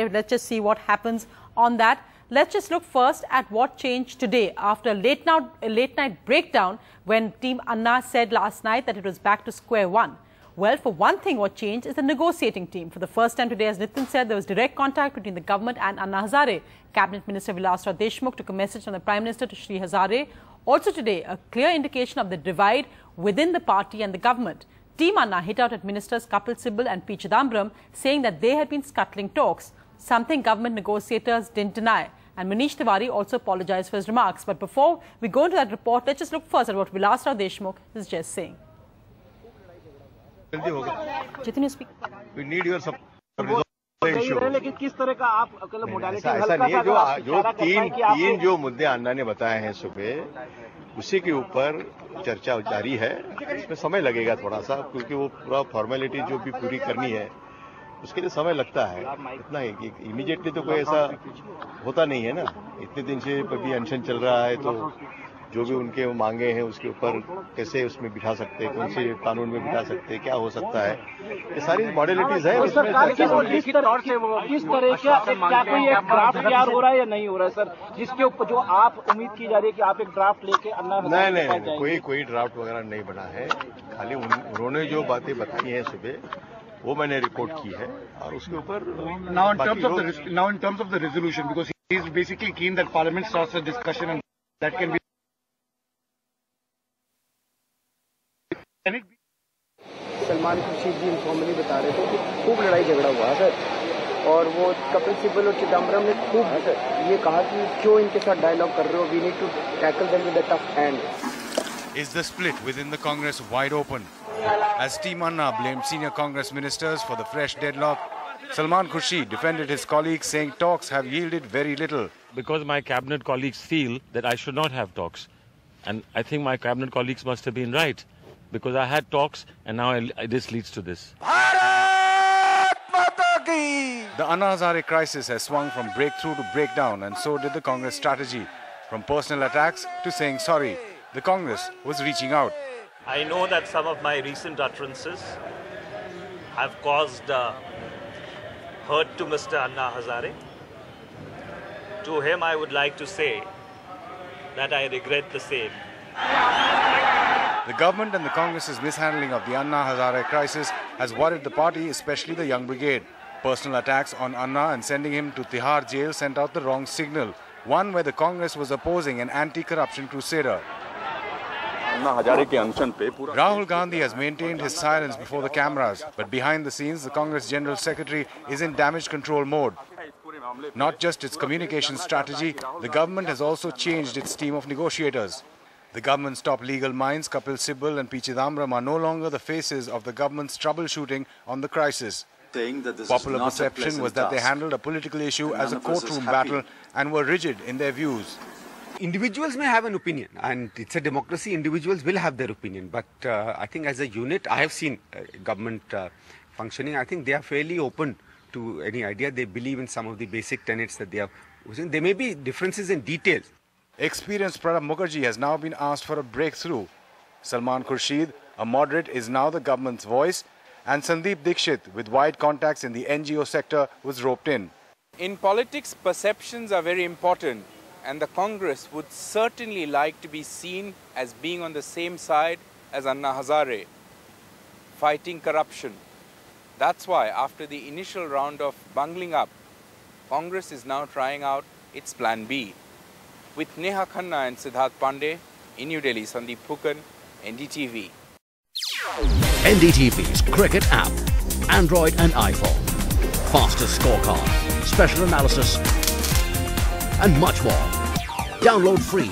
Let's just see what happens on that. Let's just look first at what changed today after a late night breakdown when Team Anna said last night that it was back to square one. Well, for one thing, what changed is the negotiating team. For the first time today, as Nitin said, there was direct contact between the government and Anna Hazare. Cabinet Minister Vilas Rao Deshmukh took a message from the Prime Minister to Shri Hazare. Also today, a clear indication of the divide within the party and the government. Team Anna hit out at Ministers Kapil Sibal and P. Chidambaram, saying that they had been scuttling talks, something government negotiators didn't deny. And Manish Tiwari also apologized for his remarks. But before we go into that report, let's just look first at what Vilas Rao Deshmukh is just saying. We need your support. लेकिन किस तरह का आप modality ऐसा नहीं है जो तीन जो मुद्दे अन्ना ने बताए हैं सुबह उसी के ऊपर चर्चा जारी है। इसमें समय लगेगा थोड़ा सा क्योंकि वो पूरा फॉर्मेलिटी जो भी पूरी करनी है उसके लिए समय लगता है। इतना ही कि इमीडिएटली तो कोई ऐसा होता नहीं है ना। इतने दिन से कभी अनशन चल रहा है तो जो भी उनके मांगे हैं उसके ऊपर कैसे उसमें बिठा सकते हैं, कौन से कानून में बिठा सकते हैं, क्या हो सकता है, ये सारी मॉडलिटीज है। सरकार किस तरह क्या कोई एक ड्राफ्ट तैयार हो रहा है या नहीं हो रहा है सर, जिसके ऊपर जो आप उम्मीद की जा रही है कि आप एक ड्राफ्ट लेके अन्ना नहीं कोई ड्राफ्ट वगैरह नहीं बना है। खाली उन्होंने जो बातें बताई हैं सुबह वो मैंने रिपोर्ट की है और उसके ऊपर now in terms of the resolution, because he is basically keen that Parliament starts a discussion and that can be Salman Khurshid ji informally बता रहे थे कि खूब लड़ाई झगड़ा हुआ सर और वो कपिल सिब्बल और चिदम्बरम ने खूब ये कहा कि क्यों इनके साथ डायलॉग कर रहे हो, we need to tackle them with a tough hand. Is the split within the Congress wide open? As Team Anna blamed senior Congress ministers for the fresh deadlock, Salman Khurshid defended his colleagues, saying talks have yielded very little. Because my cabinet colleagues feel that I should not have talks. And I think my cabinet colleagues must have been right. Because I had talks and now this leads to this. The Anna Hazare crisis has swung from breakthrough to breakdown, and so did the Congress strategy. From personal attacks to saying sorry, the Congress was reaching out. I know that some of my recent utterances have caused hurt to Mr. Anna Hazare. To him, I would like to say that I regret the same. The government and the Congress's mishandling of the Anna Hazare crisis has worried the party, especially the Young Brigade. Personal attacks on Anna and sending him to Tihar jail sent out the wrong signal, one where the Congress was opposing an anti-corruption crusader. Rahul Gandhi has maintained his silence before the cameras, but behind the scenes, the Congress General Secretary is in damage control mode. Not just its communication strategy, the government has also changed its team of negotiators. The government's top legal minds, Kapil Sibal and P. Chidambaram, are no longer the faces of the government's troubleshooting on the crisis. Popular perception was that they handled a political issue as a courtroom battle and were rigid in their views. Individuals may have an opinion, and it's a democracy, individuals will have their opinion. But I think as a unit, I have seen government functioning. I think they are fairly open to any idea. They believe in some of the basic tenets that they have. There may be differences in details. Experienced Pranab Mukherjee has now been asked for a breakthrough. Salman Khurshid, a moderate, is now the government's voice, and Sandeep Dikshit, with wide contacts in the NGO sector, was roped in. In politics, perceptions are very important, and the Congress would certainly like to be seen as being on the same side as Anna Hazare, fighting corruption. That's why, after the initial round of bungling up, Congress is now trying out its Plan B. With Neha Khanna and Siddharth Pandey, in New Delhi, Sandeep Phukan, NDTV. NDTV's cricket app, Android and iPhone. Fastest scorecard, special analysis, and much more. Download free.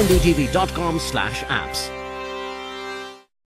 ndtv.com/apps.